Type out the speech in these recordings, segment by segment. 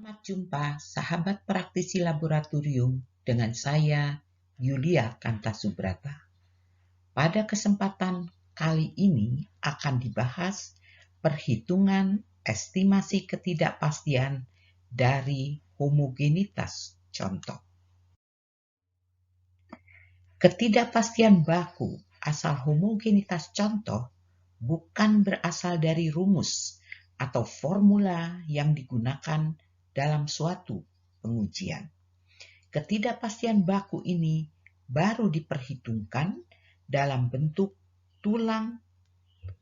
Selamat jumpa sahabat praktisi laboratorium dengan saya Yulia Kanta Subrata. Pada kesempatan kali ini akan dibahas perhitungan estimasi ketidakpastian dari homogenitas contoh. Ketidakpastian baku asal homogenitas contoh bukan berasal dari rumus atau formula yang digunakan dalam suatu pengujian. Ketidakpastian baku ini baru diperhitungkan dalam bentuk tulang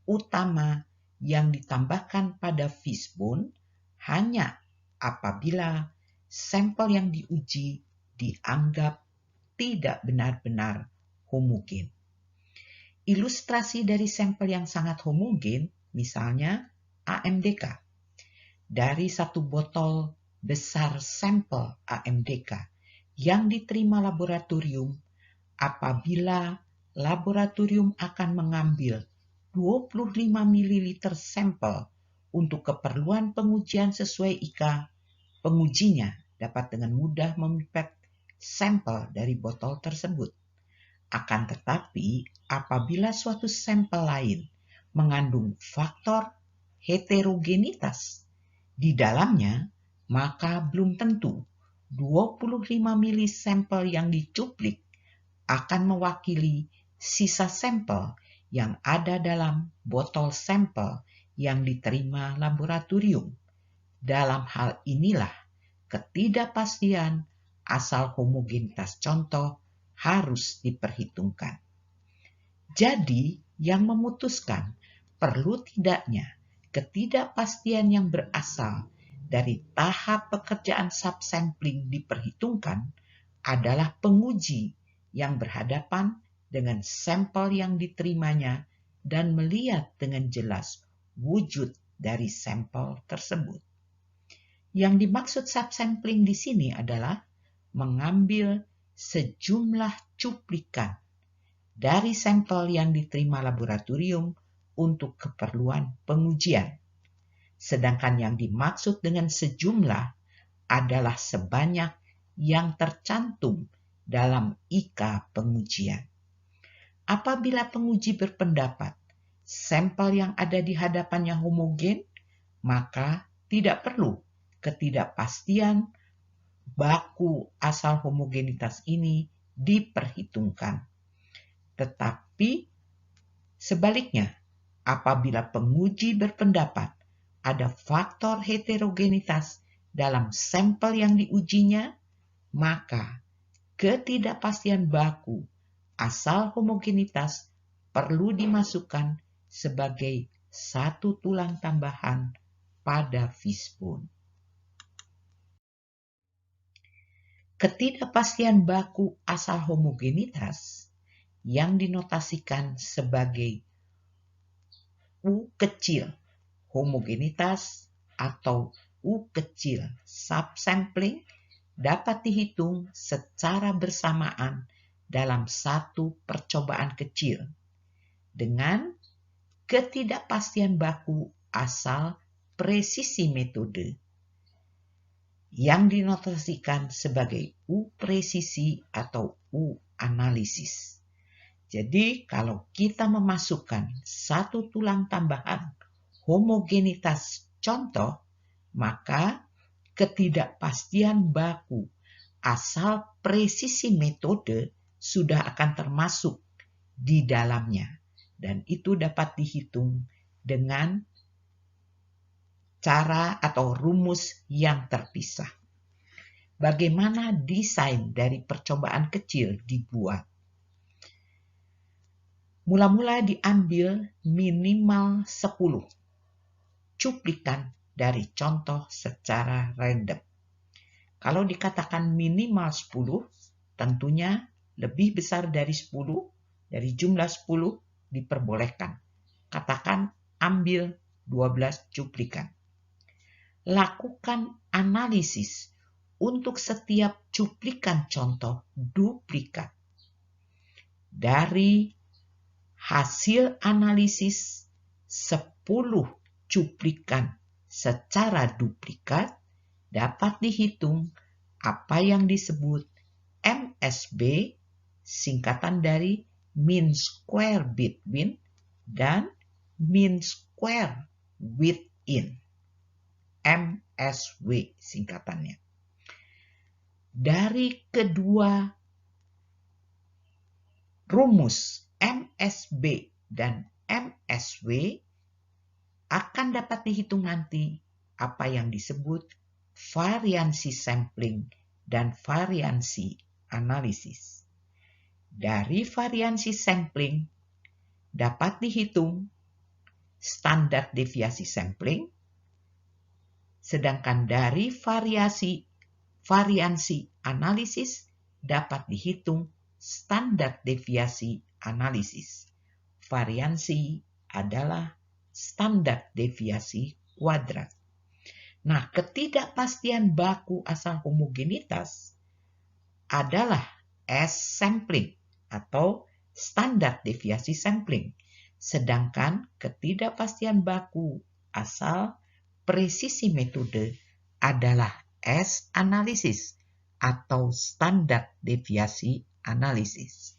utama yang ditambahkan pada fishbone hanya apabila sampel yang diuji dianggap tidak benar-benar homogen. Ilustrasi dari sampel yang sangat homogen, misalnya AMDK. Dari satu botol besar sampel AMDK yang diterima laboratorium, apabila laboratorium akan mengambil 25 ml sampel untuk keperluan pengujian sesuai IK, pengujinya dapat dengan mudah memipet sampel dari botol tersebut. Akan tetapi, apabila suatu sampel lain mengandung faktor heterogenitas di dalamnya, maka belum tentu 25 ml sampel yang dicuplik akan mewakili sisa sampel yang ada dalam botol sampel yang diterima laboratorium. Dalam hal inilah ketidakpastian asal homogenitas contoh harus diperhitungkan. Jadi, yang memutuskan perlu tidaknya ketidakpastian yang berasal dari tahap pekerjaan subsampling diperhitungkan adalah penguji yang berhadapan dengan sampel yang diterimanya dan melihat dengan jelas wujud dari sampel tersebut. Yang dimaksud subsampling di sini adalah mengambil sejumlah cuplikan dari sampel yang diterima laboratorium untuk keperluan pengujian. Sedangkan yang dimaksud dengan sejumlah adalah sebanyak yang tercantum dalam IK pengujian. Apabila penguji berpendapat sampel yang ada di hadapannya homogen, maka tidak perlu ketidakpastian baku asal homogenitas ini diperhitungkan. Tetapi sebaliknya, apabila penguji berpendapat ada faktor heterogenitas dalam sampel yang diujinya, maka ketidakpastian baku asal homogenitas perlu dimasukkan sebagai satu tulang tambahan pada fishbone. Ketidakpastian baku asal homogenitas yang dinotasikan sebagai U kecil homogenitas atau U kecil subsampling dapat dihitung secara bersamaan dalam satu percobaan kecil dengan ketidakpastian baku asal presisi metode yang dinotasikan sebagai U presisi atau U analisis. Jadi kalau kita memasukkan satu tulang tambahan homogenitas contoh, maka ketidakpastian baku asal presisi metode sudah akan termasuk di dalamnya, dan itu dapat dihitung dengan cara atau rumus yang terpisah. Bagaimana desain dari percobaan kecil dibuat? Mula-mula diambil minimal 10 cuplikan dari contoh secara random. Kalau dikatakan minimal 10, tentunya lebih besar dari 10, dari jumlah 10 diperbolehkan. Katakan ambil 12 cuplikan. Lakukan analisis untuk setiap cuplikan contoh duplikat. Dari hasil analisis 10 cuplikan secara duplikat, dapat dihitung apa yang disebut MSB, singkatan dari mean square between dan mean square within. MSW singkatannya. Dari kedua rumus MSB dan MSW akan dapat dihitung nanti apa yang disebut variansi sampling dan variansi analisis. Dari variansi sampling dapat dihitung standar deviasi sampling, sedangkan dari variansi analisis dapat dihitung standar deviasi analisis. Variansi adalah standar deviasi kuadrat. Nah, ketidakpastian baku asal homogenitas adalah S-sampling atau standar deviasi sampling. Sedangkan ketidakpastian baku asal presisi metode adalah S-analisis atau standar deviasi analisis.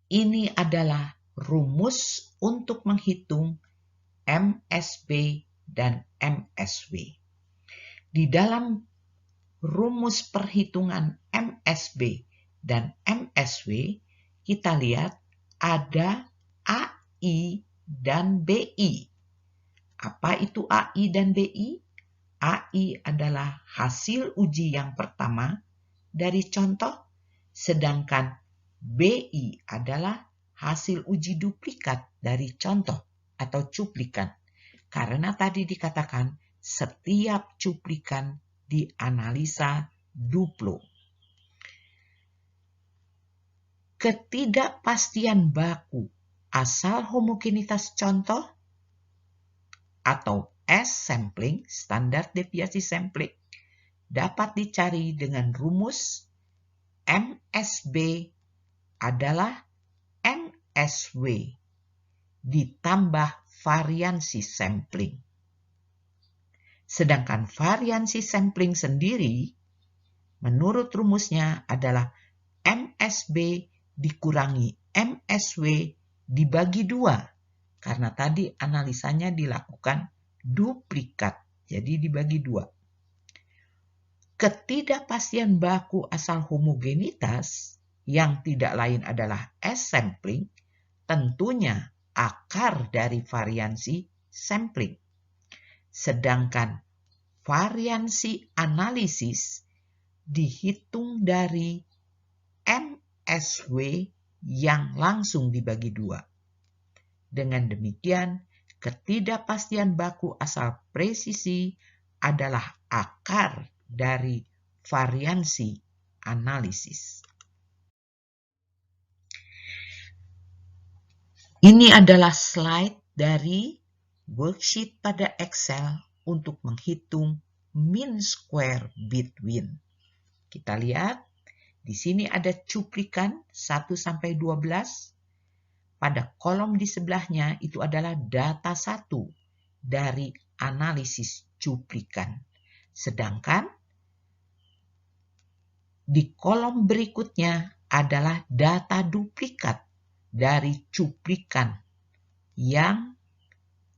Ini adalah rumus untuk menghitung MSB dan MSW. Di dalam rumus perhitungan MSB dan MSW, kita lihat ada AI dan BI. Apa itu AI dan BI? AI adalah hasil uji yang pertama dari contoh, sedangkan BI adalah hasil uji duplikat dari contoh atau cuplikan. Karena tadi dikatakan setiap cuplikan dianalisa duplo. Ketidakpastian baku asal homogenitas contoh atau S-sampling, standar deviasi sampling, dapat dicari dengan rumus MSB adalah MSW ditambah variansi sampling. Sedangkan variansi sampling sendiri menurut rumusnya adalah MSB dikurangi MSW dibagi 2. Karena tadi analisanya dilakukan duplikat, jadi dibagi 2. Ketidakpastian baku asal homogenitas yang tidak lain adalah S-sampling, tentunya akar dari variansi sampling. Sedangkan variansi analisis dihitung dari MSW yang langsung dibagi 2. Dengan demikian, ketidakpastian baku asal presisi adalah akar dari variansi analisis. Ini adalah slide dari worksheet pada Excel untuk menghitung mean square between. Kita lihat, di sini ada cuplikan 1 sampai 12. Pada kolom di sebelahnya itu adalah data 1 dari analisis cuplikan. Sedangkan di kolom berikutnya adalah data duplikat dari cuplikan yang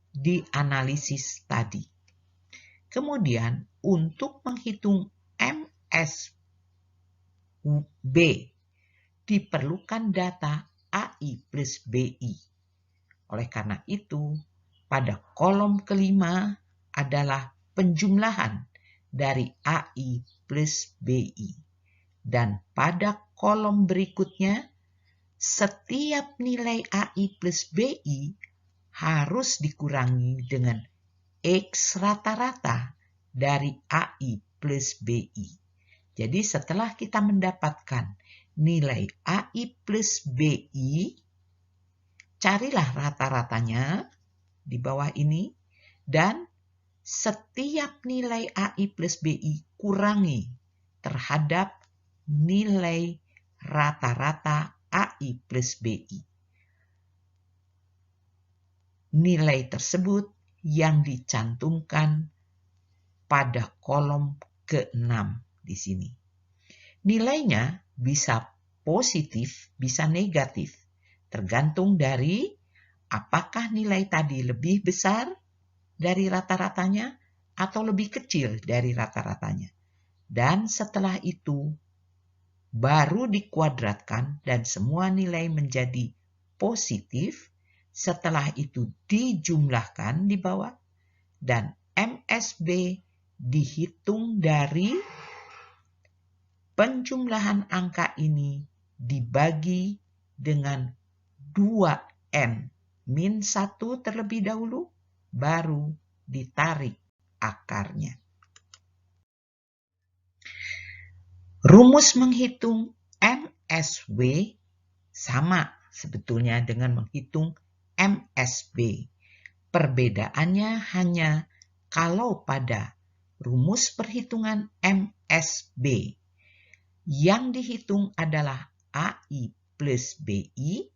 dianalisis tadi. Kemudian untuk menghitung MSB diperlukan data AI plus BI. Oleh karena itu, pada kolom kelima adalah penjumlahan dari AI plus BI. Dan pada kolom berikutnya, setiap nilai AI plus BI harus dikurangi dengan X rata-rata dari AI plus BI. Jadi setelah kita mendapatkan nilai AI plus BI, carilah rata-ratanya di bawah ini, dan setiap nilai AI plus BI kurangi terhadap nilai rata-rata AI plus BI. Nilai tersebut yang dicantumkan pada kolom ke-6 di sini. Nilainya bisa positif, bisa negatif, tergantung dari apakah nilai tadi lebih besar dari rata-ratanya atau lebih kecil dari rata-ratanya. Dan setelah itu baru dikuadratkan dan semua nilai menjadi positif. Setelah itu dijumlahkan di bawah dan MSB dihitung dari penjumlahan angka ini dibagi dengan 2N min 1 terlebih dahulu, baru ditarik akarnya. Rumus menghitung MSW sama sebetulnya dengan menghitung MSB. Perbedaannya hanya kalau pada rumus perhitungan MSB yang dihitung adalah AI plus BI,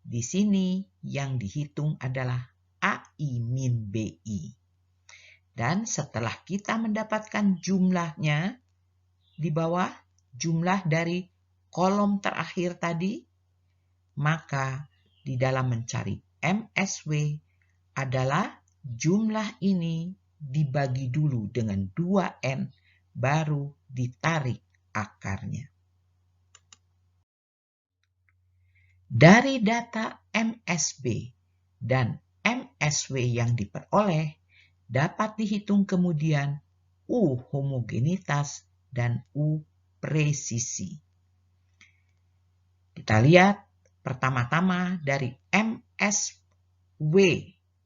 di sini yang dihitung adalah AI min BI. Dan setelah kita mendapatkan jumlahnya di bawah, jumlah dari kolom terakhir tadi, maka di dalam mencari MSW adalah jumlah ini dibagi dulu dengan 2N, baru ditarik akarnya. Dari data MSB dan MSW yang diperoleh, dapat dihitung kemudian U homogenitas dan U presisi. Kita lihat pertama-tama dari MSW,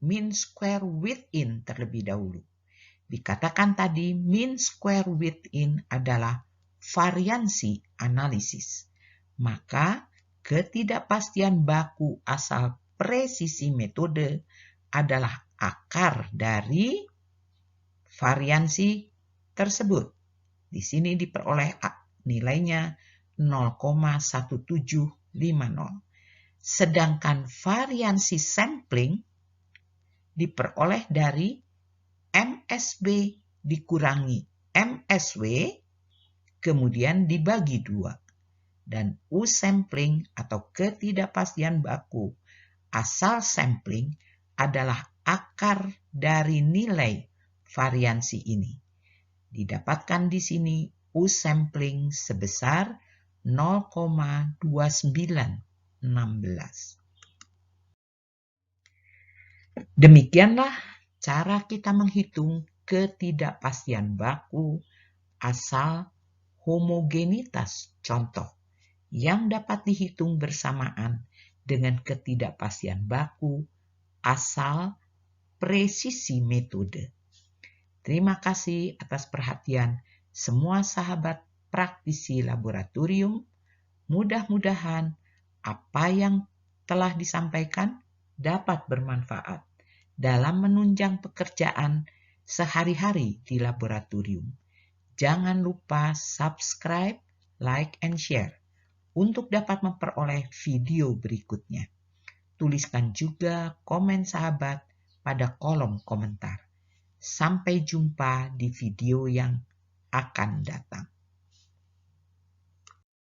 mean square within terlebih dahulu. Dikatakan tadi mean square within adalah variansi analisis. Maka ketidakpastian baku asal presisi metode adalah akar dari variansi tersebut. Di sini diperoleh nilainya 0,1750. Sedangkan variansi sampling diperoleh dari MSB dikurangi MSW, kemudian dibagi 2. Dan U sampling atau ketidakpastian baku asal sampling adalah akar dari nilai variansi ini. Didapatkan di sini U sampling sebesar 0,2916. Demikianlah cara kita menghitung ketidakpastian baku asal homogenitas contoh yang dapat dihitung bersamaan dengan ketidakpastian baku asal presisi metode. Terima kasih atas perhatian semua sahabat praktisi laboratorium. Mudah-mudahan apa yang telah disampaikan dapat bermanfaat dalam menunjang pekerjaan sehari-hari di laboratorium. Jangan lupa subscribe, like, and share untuk dapat memperoleh video berikutnya. Tuliskan juga komen sahabat pada kolom komentar. Sampai jumpa di video yang akan datang.